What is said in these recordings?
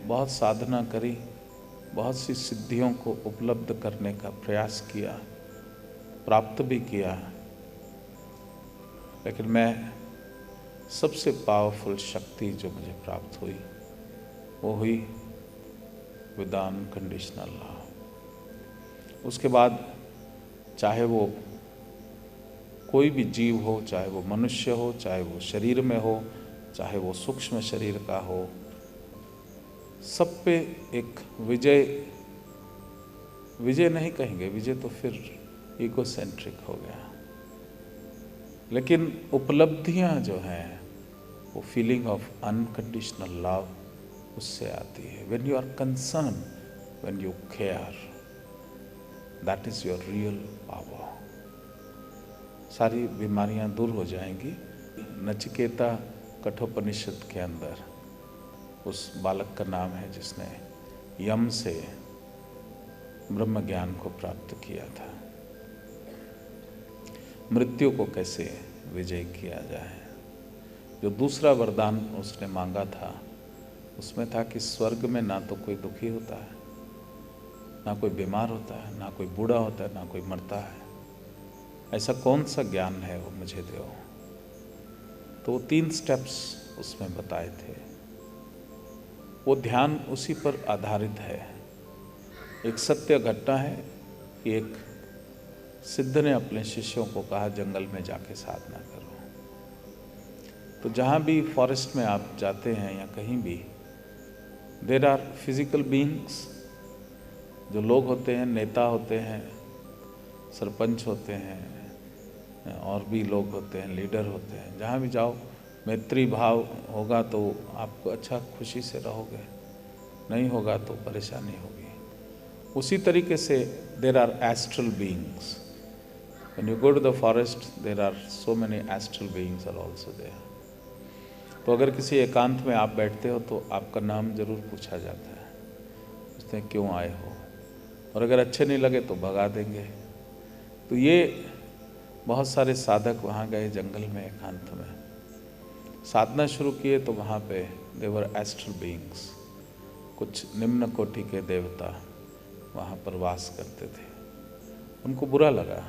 बहुत साधना करी, बहुत सी सिद्धियों को उपलब्ध करने का प्रयास किया, प्राप्त भी किया, लेकिन मैं सबसे पावरफुल शक्ति जो मुझे प्राप्त हुई वो हुई विद अनकंडीशनल लव। उसके बाद चाहे वो कोई भी जीव हो, चाहे वो मनुष्य हो, चाहे वो शरीर में हो, चाहे वो सूक्ष्म शरीर का हो, सब पे एक विजय नहीं कहेंगे, विजय तो फिर ईगोसेंट्रिक हो गया, लेकिन उपलब्धियां जो हैं वो फीलिंग ऑफ अनकंडीशनल लव उससे आती है। When you are concern, when you care, that is your real power. सारी बीमारियां दूर हो जाएंगी। नचिकेता कठोपनिषद के अंदर उस बालक का नाम है जिसने यम से ब्रह्म ज्ञान को प्राप्त किया था। मृत्यु को कैसे विजय किया जाए। जो दूसरा वरदान उसने मांगा था उसमें था कि स्वर्ग में ना तो कोई दुखी होता है, ना कोई बीमार होता है, ना कोई बूढ़ा होता है, ना कोई मरता है। ऐसा कौन सा ज्ञान है वो मुझे दो। तो 3 स्टेप्स उसमें बताए थे। वो ध्यान उसी पर आधारित है। एक सत्य घटना है कि एक सिद्ध ने अपने शिष्यों को कहा जंगल में जाके साधना करो। तो जहाँ भी फॉरेस्ट में आप जाते हैं या कहीं भी, देर आर फिजिकल बीइंग्स, जो लोग होते हैं, नेता होते हैं, सरपंच होते हैं, और भी लोग होते हैं, लीडर होते हैं। जहाँ भी जाओ मैत्री भाव होगा तो आप अच्छा खुशी से रहोगे, नहीं होगा तो परेशानी होगी। उसी तरीके से there are astral beings. When you go to the forest, there are so many astral beings are also there. तो अगर किसी एकांत में आप बैठते हो तो आपका नाम जरूर पूछा जाता है, पूछते हैं क्यों आए हो, और अगर अच्छे नहीं लगे तो भगा देंगे। तो ये बहुत सारे साधक वहाँ गए जंगल में एकांत में, साधना शुरू किए तो वहाँ पे देवर एस्ट्रल बीइंग्स, कुछ निम्न कोटि के देवता वहाँ पर वास करते थे। उनको बुरा लगा,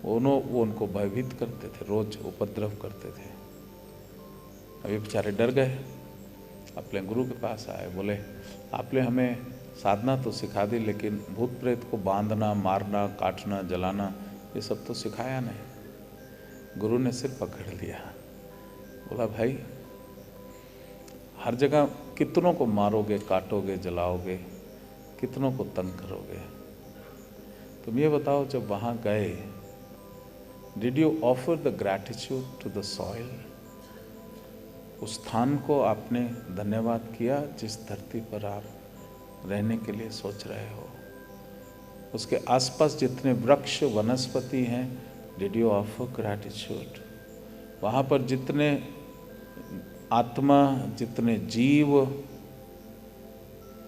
वो उनको भयभीत करते थे, रोज उपद्रव करते थे। अभी बेचारे डर गए, अपने गुरु के पास आए, बोले आपने हमें साधना तो सिखा दी, लेकिन भूत प्रेत को बांधना, मारना, काटना, जलाना ये सब तो सिखाया नहीं। गुरु ने सिर पकड़ लिया, बोला भाई हर जगह कितनों को मारोगे, काटोगे, जलाओगे, कितनों को तंग करोगे। तुम ये बताओ जब वहाँ गए, did you offer the gratitude to the soil? उस स्थान को आपने धन्यवाद किया जिस धरती पर आप रहने के लिए सोच रहे हो? उसके आसपास जितने वृक्ष वनस्पति हैं, डिड यू ऑफर ग्रैटिट्यूड? वहाँ पर जितने आत्मा, जितने जीव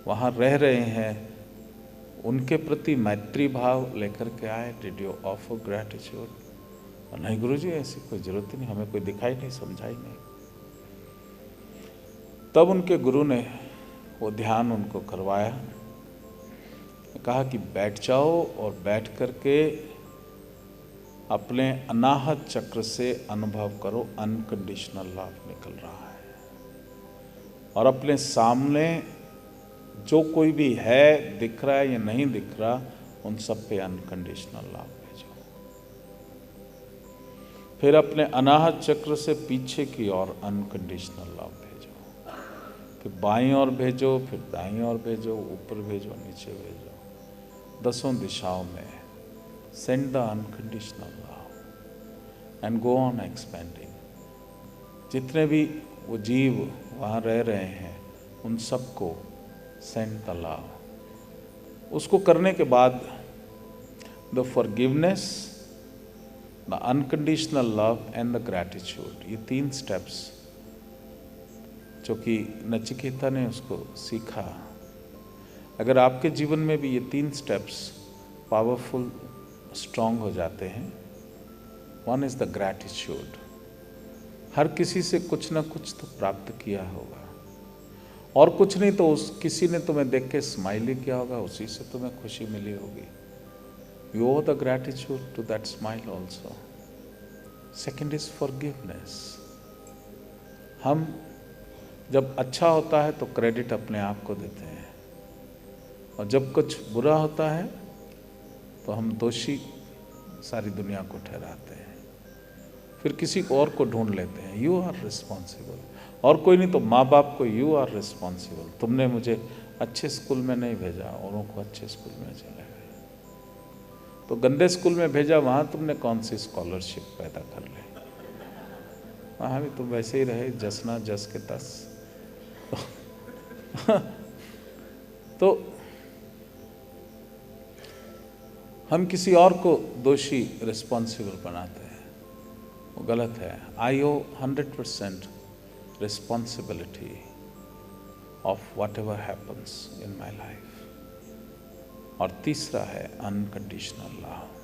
वहाँ रह रहे हैं, उनके प्रति मैत्री भाव लेकर के आए, डिड यू ऑफर ग्रैटिट्यूड? और नहीं गुरुजी ऐसी कोई जरूरत ही नहीं, हमें कोई दिखाई नहीं, समझाई नहीं। तब उनके गुरु ने वो ध्यान उनको करवाया, कहा कि बैठ जाओ और बैठ करके अपने अनाहत चक्र से अनुभव करो अनकंडीशनल लव निकल रहा है, और अपने सामने जो कोई भी है, दिख रहा है या नहीं दिख रहा, उन सब पे अनकंडीशनल लव भेजो। फिर अपने अनाहत चक्र से पीछे की ओर अनकंडीशनल लव भेजो, फिर बाईं ओर भेजो, फिर दाईं ओर भेजो, ऊपर भेजो, नीचे भेजो, 10 दिशाओं में send the unconditional love and go on expanding. जितने भी वो जीव वहाँ रह रहे हैं उन सबको सेंड द लव। उसको करने के बाद the forgiveness, the unconditional love and the gratitude, ये 3 स्टेप्स जो कि नचिकेता ने उसको सीखा। अगर आपके जीवन में भी ये 3 स्टेप्स पावरफुल, स्ट्रांग हो जाते हैं, 1 इज द ग्रैटिट्यूड। हर किसी से कुछ ना कुछ तो प्राप्त किया होगा, और कुछ नहीं तो उस किसी ने तुम्हें देख के स्माइल ही किया होगा, उसी से तुम्हें खुशी मिली होगी। You owe the gratitude to that smile also. Second is forgiveness. हम जब अच्छा होता है तो क्रेडिट अपने आप को देते हैं, और जब कुछ बुरा होता है तो हम दोषी सारी दुनिया को ठहराते हैं, फिर किसी और को ढूंढ लेते हैं। यू आर रिस्पॉन्सिबल, और कोई नहीं तो माँ बाप को यू आर रिस्पॉन्सिबल। तुमने मुझे अच्छे स्कूल में नहीं भेजा, औरों को अच्छे स्कूल में चले गए। तो गंदे स्कूल में भेजा, वहाँ तुमने कौन सी स्कॉलरशिप पैदा कर ली, वहाँ भी तुम वैसे ही रहे, जसना जस के तस। तो हम किसी और को दोषी रिस्पॉन्सिबल बनाते हैं, वो गलत है। आई ओ 100% responsibility of whatever happens in my life। और तीसरा है अनकंडीशनल लव।